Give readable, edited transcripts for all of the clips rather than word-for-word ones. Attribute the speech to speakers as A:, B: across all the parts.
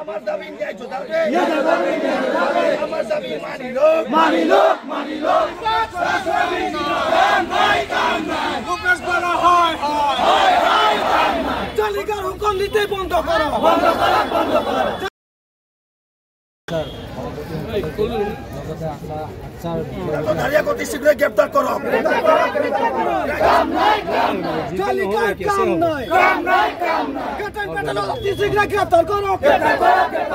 A: আমার দাবি ন্যায্য দাবি আমার দাবি মানিলো প্রকাশ করা হয় জালিঙ্গার হুকুম দিতে বন্ধ করো গ্রেপ্তার করো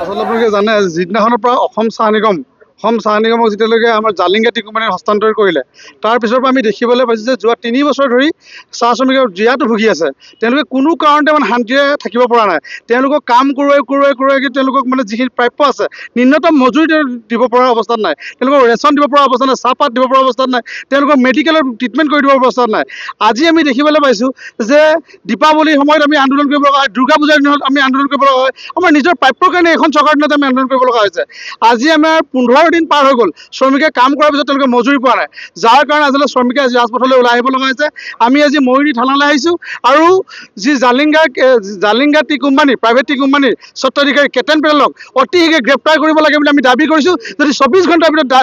B: আসলে আপোনালোকে জানে যিদিনাখনৰ পৰা অসম চাহ নিগমক যেতিয়ালৈকে আমাৰ জালিঙ্গা টি কোম্পানীৰ হস্তান্তৰ কৰিলে তাৰ পিছৰ পৰা আমি দেখিবলৈ পাইছোঁ যে যোৱা 3 বছৰ ধৰি চাহ শ্ৰমিকৰ জীয়াটো ভুগি আছে। তেওঁলোকে কোনো কাৰণতে মানে শান্তিৰে থাকিব পৰা নাই। তেওঁলোকক কাম কৰোৱাই তেওঁলোকক মানে যিখিনি প্ৰাপ্য আছে ন্যূনতম মজুৰি দিব পৰা অৱস্থাত নাই, তেওঁলোকক ৰেচন দিব পৰা অৱস্থাত নাই, চাহপাত দিব পৰা অৱস্থাত নাই, তেওঁলোকক মেডিকেলৰ ট্ৰিটমেণ্ট কৰি দিব অৱস্থাত নাই। আজি আমি দেখিবলৈ পাইছোঁ যে দীপাৱলীৰ সময়ত আমি আন্দোলন কৰিব লগা হয়, দুৰ্গা পূজাৰ দিনত আমি আন্দোলন কৰিব লগা হয়, আমাৰ নিজৰ প্ৰাপ্যৰ কাৰণে এখন চৰকাৰ দিনত আমি আন্দোলন কৰিব লগা হৈছে। আজি আমাৰ 15 দিন পাৰ হৈ গ'ল, শ্ৰমিকে কাম কৰাৰ পিছত তেওঁলোকে মজুৰি পোৱা নাই, যাৰ কাৰণে আচলতে শ্ৰমিকে আজি ৰাজপথলৈ ওলাই আহিব লগা হৈছে। আমি আজি মৰিনী থানালৈ আহিছোঁ আৰু যি জালিঙ্গা টি কোম্পানী প্ৰাইভেট টি কোম্পানীৰ স্বত্বাধিকাৰী কেতেন পেটেলক অতি শীঘ্ৰে গ্ৰেপ্তাৰ কৰিব লাগে বুলি আমি দাবী কৰিছোঁ। যদি 24 ঘণ্টাৰ ভিতৰত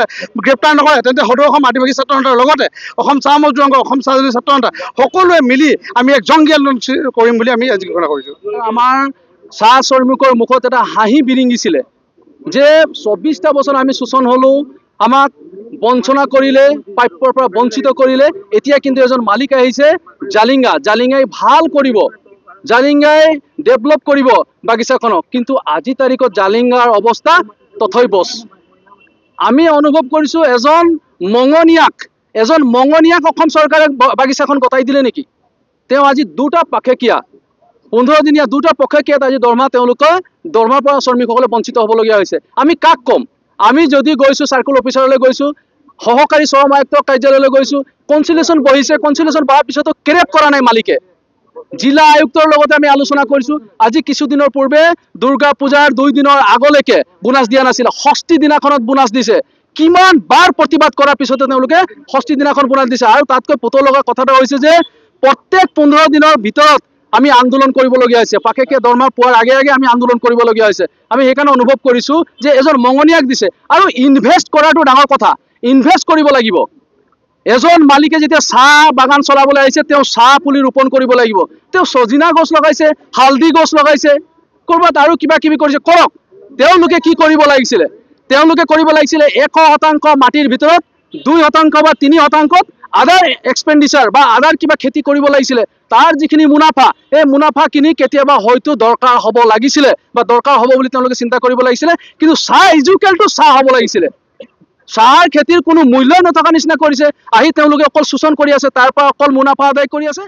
B: গ্ৰেপ্তাৰ নকৰে তেন্তে সদৌ অসম আদিবাসী ছাত্ৰ সন্থাৰ লগতে অসম চাহ মজদুৰ সংঘ, অসম চাহ ছাত্ৰ সন্থা সকলোৱে মিলি আমি এক জংগী আন্দোলন কৰিম বুলি আমি আজি ঘোষণা কৰিছোঁ।
C: আমাৰ চাহ শ্ৰমিকৰ মুখত এটা হাঁহি বিৰিঙিছিলে যে 24টা বছৰ আমি শোষণ হলো, আমাক বঞ্চনা কৰিলে, প্ৰাপ্যৰ পৰা বঞ্চিত কৰিলে। এতিয়া কিন্তু এজন মালিক আহিছে জালিঙ্গাই ভাল কৰিব, জালিঙ্গাই ডেভেলপ কৰিব বাগিচাখনক, কিন্তু আজি তাৰিখত জালিঙ্গাৰ অৱস্থা তথৈবচ। আমি অনুভৱ কৰিছোঁ এজন মঙনিয়াক অসম চৰকাৰে বাগিচাখন গতাই দিলে নেকি। তেওঁ আজি 2টা পাকেকীয়া 15 দিনীয়া 2টা পক্ষেকীয়াত আজি দৰমহাৰ পৰা শ্ৰমিকসকলে বঞ্চিত হ'বলগীয়া হৈছে। আমি কাক ক'ম? আমি যদি গৈছোঁ চাৰ্কুল অফিচাৰলৈ গৈছোঁ, সহকাৰী শ্ৰম আয়ুক্তৰ কাৰ্যালয়লৈ গৈছোঁ, কনচিলেশ্যন বহিছে, কনচিলেশ্যন বহাৰ পিছতো ক্ৰেপ কৰা নাই মালিকে। জিলা আয়ুক্তৰ লগতে আমি আলোচনা কৰিছোঁ। আজি কিছুদিনৰ পূৰ্বে দুৰ্গা পূজাৰ 2 দিনৰ আগলৈকে বোনাছ দিয়া নাছিল, ষষ্ঠী দিনাখনত বোনাছ দিছে। কিমান বাৰ প্ৰতিবাদ কৰাৰ পিছতে তেওঁলোকে ষষ্ঠী দিনাখন বোনাছ দিছে। আৰু তাতকৈ পতৰ লগা কথাটো হৈছে যে প্ৰত্যেক 15 দিনৰ ভিতৰত আমি আন্দোলন কৰিবলগীয়া হৈছে, পাকেকীয়া দৰমহা পোৱাৰ আগে আমি আন্দোলন কৰিবলগীয়া হৈছে। আমি সেইকাৰণে অনুভৱ কৰিছোঁ যে এজন মঙনিয়াক দিছে। আৰু ইনভেষ্ট কৰাটো ডাঙৰ কথা, ইনভেষ্ট কৰিব লাগিব। এজন মালিকে যেতিয়া চাহ বাগান চলাবলৈ আহিছে তেওঁ চাহ পুলি ৰোপণ কৰিব লাগিব। তেওঁ সজিনা গছ লগাইছে, হালধি গছ লগাইছে, ক'ৰবাত আৰু কিবা কিবি কৰিছে, কৰক। তেওঁলোকে কি কৰিব লাগিছিলে? তেওঁলোকে কৰিব লাগিছিলে 100% মাটিৰ ভিতৰত 2% বা 3% আদাৰ এক্সপেণ্ডিচাৰ বা আদাৰ কিবা খেতি কৰিব লাগিছিলে। তাৰ যিখিনি মুনাফা, এই মুনাফা কিনি কেতিয়াবা হয়তো দৰকাৰ হ'ব লাগিছিলে বা দৰকাৰ হ'ব বুলি তেওঁলোকে চিন্তা কৰিব লাগিছিলে। কিন্তু চাহ ইজুকেলটো চাহ হ'ব লাগিছিলে। চাহৰ খেতিৰ কোনো মূল্য নথকা নিচিনা কৰিছে। আহি তেওঁলোকে অকল শোষণ কৰি আছে, তাৰ পৰা অকল মুনাফা আদায় কৰি আছে।